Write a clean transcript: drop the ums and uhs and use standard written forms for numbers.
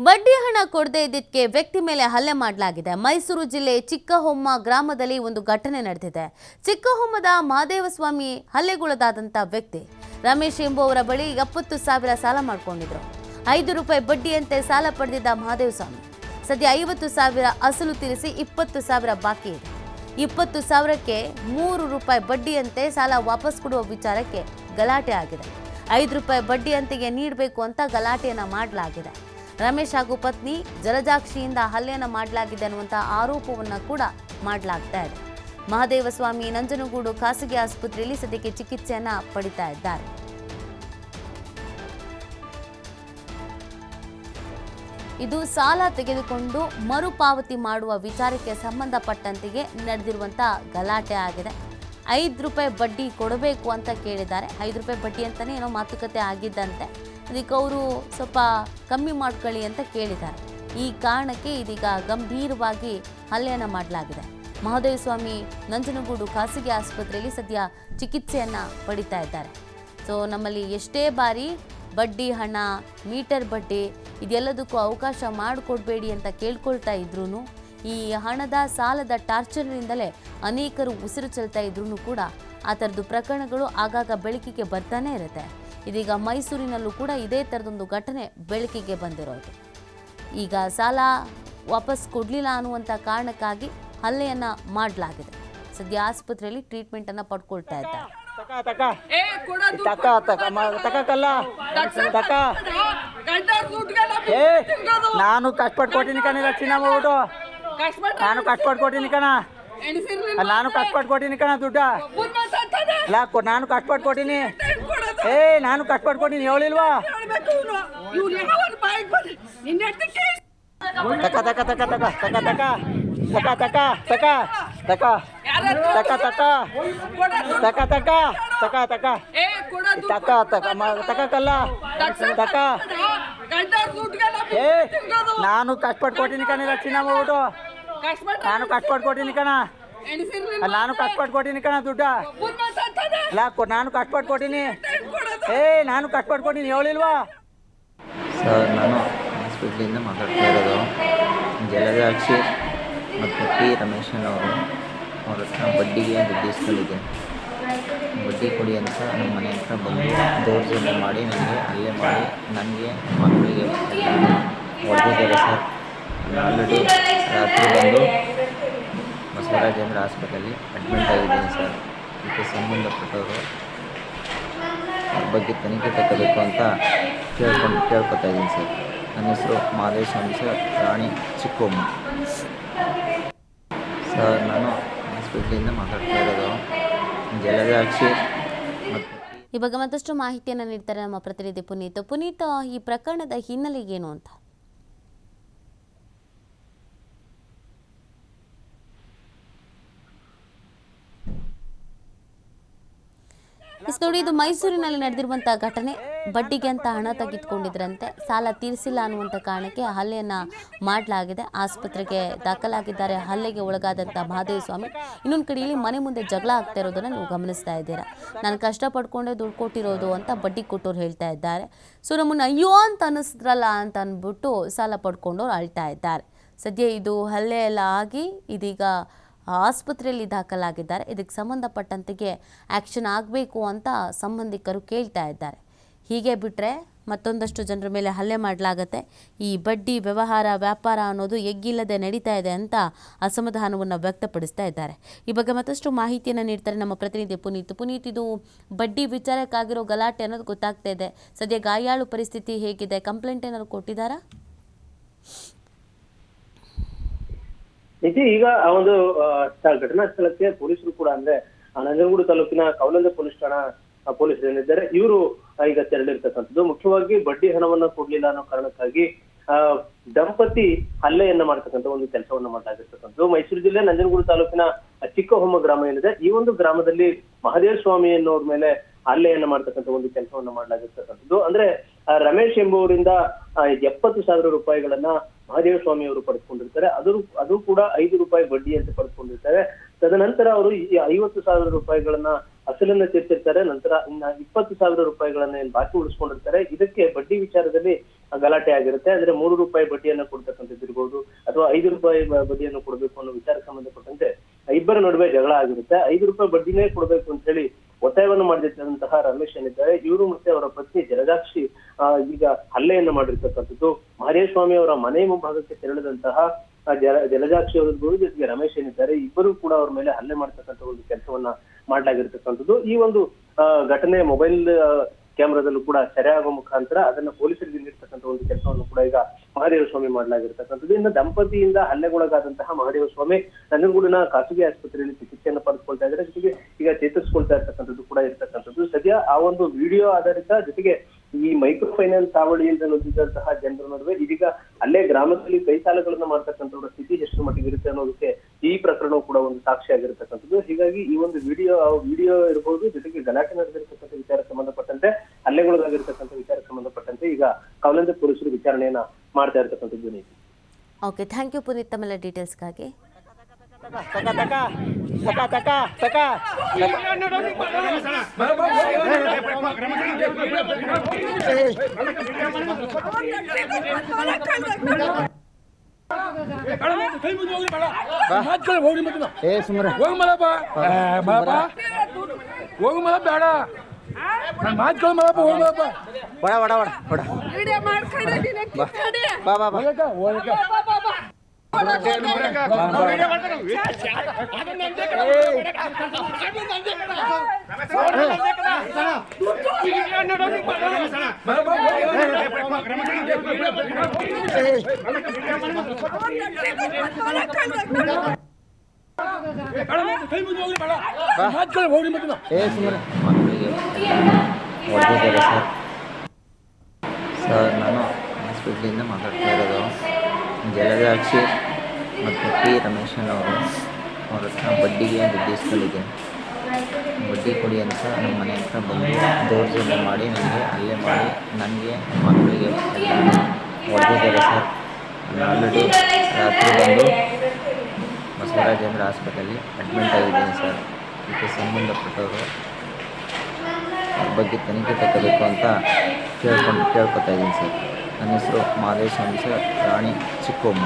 ಬಡ್ಡಿ ಹಣ ಕೊಡದೇ ಇದ್ದಕ್ಕೆ ವ್ಯಕ್ತಿ ಮೇಲೆ ಹಲ್ಲೆ ಮಾಡಲಾಗಿದೆ. ಮೈಸೂರು ಜಿಲ್ಲೆ ಚಿಕ್ಕಹೊಮ್ಮ ಗ್ರಾಮದಲ್ಲಿ ಒಂದು ಘಟನೆ ನಡೆದಿದೆ. ಚಿಕ್ಕಹೊಮ್ಮದ ಮಹದೇವಸ್ವಾಮಿ ಹಲ್ಲೆಗೊಳಗಾದಂತ ವ್ಯಕ್ತಿ ರಮೇಶ್ ಎಂಬುವರ ಬಳಿ 70,000 ಸಾಲ ಮಾಡಿಕೊಂಡಿದ್ರು. 5 ರೂಪಾಯಿ ಬಡ್ಡಿಯಂತೆ ಸಾಲ ಪಡೆದಿದ್ದ ಮಹದೇವಸ್ವಾಮಿ ಸದ್ಯ 50,000 ಅಸಲು ತೀರಿಸಿ 20,000 ಬಾಕಿ ಇದೆ. 20,000ಕ್ಕೆ 3 ರೂಪಾಯಿ ಬಡ್ಡಿಯಂತೆ ಸಾಲ ವಾಪಸ್ ಕೊಡುವ ವಿಚಾರಕ್ಕೆ ಗಲಾಟೆ ಆಗಿದೆ. 5 ರೂಪಾಯಿ ಬಡ್ಡಿಯಂತೆಗೆ ನೀಡಬೇಕು ಅಂತ ಗಲಾಟೆಯನ್ನ ಮಾಡಲಾಗಿದೆ. ರಮೇಶ್ ಹಾಗೂ ಪತ್ನಿ ಜಲಜಾಕ್ಷಿಯಿಂದ ಹಲ್ಲೆಯನ್ನು ಮಾಡಲಾಗಿದೆ ಅನ್ನುವಂಥ ಆರೋಪವನ್ನು ಕೂಡ ಮಾಡಲಾಗ್ತಾ ಇದೆ. ಮಹದೇವಸ್ವಾಮಿ ನಂಜನಗೂಡು ಖಾಸಗಿ ಆಸ್ಪತ್ರೆಯಲ್ಲಿ ಸದ್ಯಕ್ಕೆ ಚಿಕಿತ್ಸೆಯನ್ನ ಪಡಿತಾ ಇದ್ದಾರೆ. ಇದು ಸಾಲ ತೆಗೆದುಕೊಂಡು ಮರುಪಾವತಿ ಮಾಡುವ ವಿಚಾರಕ್ಕೆ ಸಂಬಂಧಪಟ್ಟಂತೆಯೇ ನಡೆದಿರುವಂಥ ಗಲಾಟೆ ಆಗಿದೆ. 5 ರೂಪಾಯಿ ಬಡ್ಡಿ ಕೊಡಬೇಕು ಅಂತ ಕೇಳಿದ್ದಾರೆ. 5 ರೂಪಾಯಿ ಬಡ್ಡಿ ಅಂತಲೇ ಏನೋ ಮಾತುಕತೆ ಆಗಿದ್ದಂತೆ. ಅದಕ್ಕೆ ಅವರು ಸ್ವಲ್ಪ ಕಮ್ಮಿ ಮಾಡ್ಕೊಳ್ಳಿ ಅಂತ ಕೇಳಿದ್ದಾರೆ. ಈ ಕಾರಣಕ್ಕೆ ಇದೀಗ ಗಂಭೀರವಾಗಿ ಹಲ್ಲೆಯನ್ನು ಮಾಡಲಾಗಿದೆ. ಮಹದೇವಸ್ವಾಮಿ ನಂಜನಗೂಡು ಖಾಸಗಿ ಆಸ್ಪತ್ರೆಯಲ್ಲಿ ಸದ್ಯ ಚಿಕಿತ್ಸೆಯನ್ನು ಪಡಿತಾ ಇದ್ದಾರೆ. ಸೊ ನಮ್ಮಲ್ಲಿ ಎಷ್ಟೇ ಬಾರಿ ಬಡ್ಡಿ ಹಣ, ಮೀಟರ್ ಬಡ್ಡಿ ಇದೆಲ್ಲದಕ್ಕೂ ಅವಕಾಶ ಮಾಡಿಕೊಡ್ಬೇಡಿ ಅಂತ ಕೇಳ್ಕೊಳ್ತಾ ಇದ್ರೂ ಈ ಹಣದ ಸಾಲದ ಟಾರ್ಚರ್ನಿಂದಲೇ ಅನೇಕರು ಉಸಿರು ಚೆಲ್ತಾ ಇದ್ರೂ ಕೂಡ ಆ ಥರದ್ದು ಪ್ರಕರಣಗಳು ಆಗಾಗ ಬೆಳಕಿಗೆ ಬರ್ತಾನೆ ಇರುತ್ತೆ. ಇದೀಗ ಮೈಸೂರಿನಲ್ಲೂ ಕೂಡ ಇದೇ ಥರದೊಂದು ಘಟನೆ ಬೆಳಕಿಗೆ ಬಂದಿರೋದು. ಈಗ ಸಾಲ ವಾಪಸ್ ಕೊಡಲಿಲ್ಲ ಅನ್ನುವಂಥ ಕಾರಣಕ್ಕಾಗಿ ಹಲ್ಲೆಯನ್ನು ಮಾಡಲಾಗಿದೆ. ಸದ್ಯ ಆಸ್ಪತ್ರೆಯಲ್ಲಿ ಟ್ರೀಟ್ಮೆಂಟನ್ನು ಪಡ್ಕೊಳ್ತಾ ಇದ್ದಾರೆ. ನಾನು ಕಷ್ಟಪಟ್ಟು ಕೊಟ್ಟಿನಿ ಕಣ, ಚಿನ್ನ ಮಾಡ್ಬಿಟ್ಟು ನಾನು ಕಷ್ಟಪಟ್ಟು ಕೊಟ್ಟಿನಿ ಕಣ, ನಾನು ಕಷ್ಟಪಟ್ಟು ಕೊಟ್ಟಿನಿ ಕಣ ದುಡ್ಡ. ನಾನು ಕಷ್ಟಪಟ್ಟು ಕೊಟ್ಟಿನಿ. ನಾನು ಕಷ್ಟಪಟ್ಟು ಕೊಟ್ಟಿನಿ, ಹೇಳಿಲ್ವಾ? ತಕ ತಕ ತಕ ತಕ ತಕ ತಕ ತಕ ತಕ ತಕ ತಕ ತಕ ತಕ ತಕ ತಕ ತಕ ತಕ ತಕ ತಕಲ್ಲ ತಕ. ನಾನು ಕಷ್ಟಪಟ್ಟು ಕೊಟ್ಟಿನಿ ಕಣ, ಚಿನ್ನ ಮಾಡ್ಬಿಟ್ಟು ನಾನು ಕಷ್ಟಪಟ್ಟು ಕೊಟ್ಟಿನಿ ಕಣ, ನಾನು ಕಷ್ಟಪಟ್ಟು ಕೊಟ್ಟಿನಿ ಕಣ ದುಡ್ಡ. ನಾನು ಕಷ್ಟಪಟ್ಟು ಕೊಟ್ಟಿನಿ. ನಾನು ಕಷ್ಟಪಟ್ಟು ಕೊಟ್ಟಿನಿ, ಹೇಳಿಲ್ವಾ? ಸರ್, ನಾನು ಹಾಸ್ಪಿಟ್ಲಿಂದ ಮಾತಾಡ್ತಾ ಇರೋದು. ಜಲಜಾಕ್ಷಿ ಮತ್ತು ಪಿ ರಮೇಶನವರು ಅವ್ರ ಹತ್ರ ಬಡ್ಡಿಗೆ ದುಡ್ಡು ಇಸ್ಕೊಂಡಿದ್ದೆ. ಬಡ್ಡಿ ಕೊಡಿ ಅಂತ ನಮ್ಮ ಮನೆ ಹತ್ರ ಬಂದು ದೌರ್ಜನ್ಯ ಮಾಡಿ ನನಗೆ ಹಲ್ಲೆ ಮಾಡಿ ನನಗೆ ಮಕ್ಕಳಿಗೆ ಹೊಡೆದಿದ್ದಾರೆ ಸರ್. ನಾನು ಆಲ್ರೆಡಿ ರಾತ್ರಿ ಬಂದು ಬಸವರಾಜೇಂದ್ರ ಹಾಸ್ಪಿಟಲಲ್ಲಿ ಅಡ್ಮಿಂಟ್ ಆಗಿದ್ದೀನಿ ಸರ್. ಇದಕ್ಕೆ ಸಂಬಂಧಪಟ್ಟವರು ಅವ್ರ ಬಗ್ಗೆ ತನಿಖೆ ತಗೋಬೇಕು ಅಂತ ಕೇಳ್ಕೊತಾ ಇದ್ದೀನಿ ಸರ್. ನನ್ನ ಹೆಸರು ಮಹದೇವಸ್ವಾಮಿ ಸರ್, ರಾಣಿ ಚಿಕ್ಕಹೊಮ್ಮ. ಸರ್, ನಾನು ಹಾಸ್ಪಿಟ್ಲಿಂದ ಮಾತಾಡ್ತಾ ಇರೋದು. ಜಲಜಾಕ್ಷಿ ಮತ್ತು ಈ ಬಗ್ಗೆ ಮತ್ತಷ್ಟು ಮಾಹಿತಿಯನ್ನು ನೀಡ್ತಾರೆ ನಮ್ಮ ಪ್ರತಿನಿಧಿ ಪುನೀತ್. ಈ ಪ್ರಕರಣದ ಹಿನ್ನೆಲೆ ಏನು ಅಂತ? ನೋಡಿ, ಇದು ಮೈಸೂರಿನಲ್ಲಿ ನಡೆದಿರುವಂತಹ ಘಟನೆ. ಬಡ್ಡಿಗೆ ಅಂತ ಹಣ ತೆಗೆದುಕೊಂಡಿದ್ರಂತೆ, ಸಾಲ ತೀರಿಸಿಲ್ಲ ಅನ್ನುವಂಥ ಕಾರಣಕ್ಕೆ ಹಲ್ಲೆಯನ್ನು ಮಾಡಲಾಗಿದೆ. ಆಸ್ಪತ್ರೆಗೆ ದಾಖಲಾಗಿದ್ದಾರೆ ಹಲ್ಲೆಗೆ ಒಳಗಾದಂಥ ಮಹದೇವಸ್ವಾಮಿ. ಇನ್ನೊಂದು ಕಡೆಯಲ್ಲಿ ಮನೆ ಮುಂದೆ ಜಗಳ ಆಗ್ತಾ ಇರೋದನ್ನು ನೀವು ಗಮನಿಸ್ತಾ ಇದ್ದೀರಾ. ನಾನು ಕಷ್ಟಪಡ್ಕೊಂಡೆ ದುಡ್ಡು ಕೊಟ್ಟಿರೋದು ಅಂತ ಬಡ್ಡಿ ಕೊಟ್ಟವ್ರು ಹೇಳ್ತಾ ಇದ್ದಾರೆ. ಸೊ ನಮ್ಮನ್ನು ಅಯ್ಯೋ ಅಂತ ಅನ್ನಿಸಿದ್ರಲ್ಲ ಅಂತ ಅಂದ್ಬಿಟ್ಟು ಸಾಲ ಪಡ್ಕೊಂಡವ್ರು ಅಳ್ತಾ ಇದ್ದಾರೆ. ಸದ್ಯ ಇದು ಹಲ್ಲೆ ಎಲ್ಲ ಆಗಿ ಇದೀಗ ಆಸ್ಪತ್ರೆಯಲ್ಲಿ ದಾಖಲಾಗಿದ್ದಾರೆ. ಇದಕ್ಕೆ ಸಂಬಂಧಪಟ್ಟಂತೆಗೆ ಆ್ಯಕ್ಷನ್ ಆಗಬೇಕು ಅಂತ ಸಂಬಂಧಿಕರು ಕೇಳ್ತಾ ಇದ್ದಾರೆ. ಹೀಗೆ ಬಿಟ್ಟರೆ ಮತ್ತೊಂದಷ್ಟು ಜನರ ಮೇಲೆ ಹಲ್ಲೆ ಮಾಡಲಾಗತ್ತೆ. ಈ ಬಡ್ಡಿ ವ್ಯಾಪಾರ ಅನ್ನೋದು ಎಗ್ಗಿಲ್ಲದೆ ನಡೀತಾ ಇದೆ ಅಂತ ಅಸಮಾಧಾನವನ್ನು ವ್ಯಕ್ತಪಡಿಸ್ತಾ ಇದ್ದಾರೆ. ಈ ಬಗ್ಗೆ ಮತ್ತಷ್ಟು ಮಾಹಿತಿಯನ್ನು ನೀಡ್ತಾರೆ ನಮ್ಮ ಪ್ರತಿನಿಧಿ ಪುನೀತ್. ಇದು ಬಡ್ಡಿ ವಿಚಾರಕ್ಕಾಗಿರೋ ಗಲಾಟೆ ಅನ್ನೋದು ಗೊತ್ತಾಗ್ತಾ ಇದೆ. ಸದ್ಯ ಗಾಯಾಳು ಪರಿಸ್ಥಿತಿ ಹೇಗಿದೆ? ಕಂಪ್ಲೇಂಟ್ ಏನಾದ್ರು ಕೊಟ್ಟಿದ್ದಾರಾ? ನಿಜ, ಈಗ ಆ ಒಂದು ಘಟನಾ ಸ್ಥಳಕ್ಕೆ ಪೊಲೀಸರು ಕೂಡ, ಅಂದ್ರೆ ನಂಜನಗೂಡು ತಾಲೂಕಿನ ಕೌಲಂದ ಪೊಲೀಸ್ ಠಾಣಾ ಪೊಲೀಸರು ಏನಿದ್ದಾರೆ ಇವರು ಈಗ ತೆರಳಿರ್ತಕ್ಕಂಥದ್ದು. ಮುಖ್ಯವಾಗಿ ಬಡ್ಡಿ ಹಣವನ್ನ ಕೊಡ್ಲಿಲ್ಲ ಅನ್ನೋ ಕಾರಣಕ್ಕಾಗಿ ದಂಪತಿ ಹಲ್ಲೆಯನ್ನ ಮಾಡ್ತಕ್ಕಂಥ ಒಂದು ಕೆಲಸವನ್ನ ಮಾಡಲಾಗಿರ್ತಕ್ಕಂಥದ್ದು. ಮೈಸೂರು ಜಿಲ್ಲೆ ನಂಜನಗೂಡು ತಾಲೂಕಿನ ಚಿಕ್ಕಹೊಮ್ಮ ಗ್ರಾಮ ಏನಿದೆ, ಈ ಒಂದು ಗ್ರಾಮದಲ್ಲಿ ಮಹದೇವಸ್ವಾಮಿ ಅನ್ನೋರ ಮೇಲೆ ಹಲ್ಲೆಯನ್ನ ಮಾಡ್ತಕ್ಕಂಥ ಒಂದು ಕೆಲಸವನ್ನ ಮಾಡಲಾಗಿರ್ತಕ್ಕಂಥದ್ದು. ಅಂದ್ರೆ ರಮೇಶ್ ಎಂಬುವರಿಂದ 70,000 ರೂಪಾಯಿಗಳನ್ನ ಮಹದೇವಸ್ವಾಮಿ ಅವರು ಪಡೆದುಕೊಂಡಿರ್ತಾರೆ. ಅದು ಕೂಡ 5 ರೂಪಾಯಿ ಬಡ್ಡಿ ಅಂತ ಪಡೆದುಕೊಂಡಿರ್ತಾರೆ. ತದನಂತರ ಅವರು ಈ 50,000 ರೂಪಾಯಿಗಳನ್ನ ಅಸಲನ್ನ ತೀರ್ಸಿರ್ತಾರೆ. ನಂತರ ಇನ್ನ 20,000 ರೂಪಾಯಿಗಳನ್ನ ಏನ್ ಬಾಕಿ ಉಳಿಸ್ಕೊಂಡಿರ್ತಾರೆ. ಇದಕ್ಕೆ ಬಡ್ಡಿ ವಿಚಾರದಲ್ಲಿ ಗಲಾಟೆ ಆಗಿರುತ್ತೆ. ಅಂದ್ರೆ 3 ರೂಪಾಯಿ ಬಡ್ಡಿಯನ್ನ ಕೊಡ್ತಕ್ಕಂಥದ್ದು ಇರ್ಬೋದು, ಅಥವಾ 5 ರೂಪಾಯಿ ಬಡ್ಡಿಯನ್ನು ಕೊಡಬೇಕು ಅನ್ನೋ ವಿಚಾರಕ್ಕೆ ಸಂಬಂಧಪಟ್ಟಂತೆ ಇಬ್ಬರ ನಡುವೆ ಜಗಳ ಆಗಿರುತ್ತೆ. 5 ರೂಪಾಯಿ ಬಡ್ಡಿನೇ ಕೊಡಬೇಕು ಅಂತ ಹೇಳಿ ಒತ್ತಾಯವನ್ನು ಮಾಡಿದಂತಹ ರಮೇಶ್ ಏನಿದ್ದಾರೆ, ಇವರು ಮತ್ತೆ ಅವರ ಪತ್ನಿ ಜಲಜಾಕ್ಷಿ ಈಗ ಹಲ್ಲೆಯನ್ನ ಮಾಡಿರ್ತಕ್ಕಂಥದ್ದು. ಮಹದೇವಸ್ವಾಮಿ ಅವರ ಮನೆ ಮುಂಭಾಗಕ್ಕೆ ತೆರಳಿದಂತಹ ಜಲಜಾಕ್ಷಿ ಅವರ ಜೊತೆಗೆ ರಮೇಶ್ ಏನಿದ್ದಾರೆ, ಇಬ್ಬರು ಕೂಡ ಅವ್ರ ಮೇಲೆ ಹಲ್ಲೆ ಮಾಡ್ತಕ್ಕಂಥ ಒಂದು ಕೆಲಸವನ್ನ ಮಾಡ್ಲಾಗಿರ್ತಕ್ಕಂಥದ್ದು. ಈ ಒಂದು ಘಟನೆ ಮೊಬೈಲ್ ಕ್ಯಾಮ್ರಾದಲ್ಲೂ ಕೂಡ ಸೆರೆ ಆಗೋ ಮುಖಾಂತರ ಅದನ್ನ ಪೊಲೀಸರಿಗೆ ನೀಡ್ತಕ್ಕಂಥ ಒಂದು ಕೆಲಸವನ್ನು ಕೂಡ ಈಗ ಮಹದೇವಸ್ವಾಮಿ ಮಾಡಲಾಗಿರ್ತಕ್ಕಂಥದ್ದು. ಇನ್ನು ದಂಪತಿಯಿಂದ ಹಲ್ಲೆಗೊಳಗಾದಂತಹ ಮಹದೇವಸ್ವಾಮಿ ನಂಜನಗೂಡಿನ ಖಾಸಗಿ ಆಸ್ಪತ್ರೆಯಲ್ಲಿ ಚಿಕಿತ್ಸೆಯನ್ನು ಪಡೆದುಕೊಳ್ತಾ ಇದ್ದಾರೆ. ಜೊತೆಗೆ ಈಗ ಚೇತರಿಸಿಕೊಳ್ತಾ ಇರ್ತಕ್ಕಂಥದ್ದು ಕೂಡ ಇರ್ತಕ್ಕಂಥದ್ದು. ಸದ್ಯ ಆ ಒಂದು ವಿಡಿಯೋ ಆಧಾರಿತ ಜೊತೆಗೆ ಈ ಮೈಕ್ರೋ ಫೈನಾನ್ಸ್ ಹಾವಳಿಯಿಂದ ನೊಂದಿದಂತಹ ಜನರ ನಡುವೆ ಇದೀಗ ಅಲ್ಲೇ ಗ್ರಾಮದಲ್ಲಿ ಕೈ ಸಾಲಗಳನ್ನ ಮಾಡ್ತಕ್ಕಂಥವ್ರ ಸ್ಥಿತಿ ಎಷ್ಟು ಮಟ್ಟಿಗೆ ಇರುತ್ತೆ ಅನ್ನೋದಕ್ಕೆ ಈ ಪ್ರಕರಣವು ಕೂಡ ಒಂದು ಸಾಕ್ಷಿ ಆಗಿರ್ತಕ್ಕಂಥದ್ದು. ಹೀಗಾಗಿ ಈ ಒಂದು ವಿಡಿಯೋ ಇರಬಹುದು, ಜೊತೆಗೆ ಗಲಾಟೆ ನಡೆದಿರ್ತಕ್ಕಂಥ ವಿಚಾರಕ್ಕೆ ಸಂಬಂಧಪಟ್ಟಂತೆ, ಹಲ್ಲೆಗೊಳಗಾಗಿರ್ತಕ್ಕಂಥ ವಿಚಾರಕ್ಕೆ ಸಂಬಂಧಪಟ್ಟಂತೆ ಈಗ ಕವಲಂದೆ ಪೊಲೀಸರು ವಿಚಾರಣೆಯನ್ನ ಮಾಡ್ತಾ ಇರ್ತಕ್ಕಂಥದ್ದು. ಓಕೆ, ಥ್ಯಾಂಕ್ ಯು ಪುನೀತ್ ತಮ್ಮೆಲ್ಲ ಡೀಟೇಲ್ಸ್ಗಾಗಿ. ಮಕ್ಕಳಿಗೆ ಹೊಡೆದಿದ್ದಾರೆ ಸರ್. ನಾನು ಹಾಸ್ಪಿಟ್ಲಿಂದ ಮಾತಾಡ್ತಾ ಇರೋದು. ಜಲಜಾಕ್ಷಿ ಮತ್ತು ರಮೇಶನ್ ಅವರು ಅವ್ರ ಹತ್ರ ಬಡ್ಡಿಗೆ ದುಡ್ಡು ಇಸ್ಕೊಂಡಿದ್ದೆ. ಬಡ್ಡಿ ಕೊಡಿ ಅಂತ ನಮ್ಮ ಮನೆ ಹತ್ರ ಬಂದು ದೌರ್ಜನ್ಯ ಮಾಡಿ ನನಗೆ ಹಲ್ಲೆ ಮಾಡಿ ನನಗೆ ಮಕ್ಕಳಿಗೆ ಹೊಡೆದಿದ್ದಾರೆ ಸರ್. ನಾನು ಆಲ್ರೆಡಿ ರಾತ್ರಿ ಬಂದು ಬಸವರಾಜೇಂದ್ರ ಆಸ್ಪತ್ರೆಯಲ್ಲಿ ಅಡ್ಮಿಂಟ್ ಆಗಿದ್ದೀನಿ ಸರ್. ಇದಕ್ಕೆ ಸಂಬಂಧಪಟ್ಟವರು ಅವ್ರ ಬಗ್ಗೆ ತನಿಖೆ ತಗೋಬೇಕು ಅಂತ ಕೇಳ್ಕೊತಾ ಇದ್ದೀನಿ ಸರ್. ನನ್ನ ಹೆಸರು ಮಹದೇವಸ್ವಾಮಿ ಸರ್, ರಾಣಿ ಚಿಕ್ಕಮ್ಮ.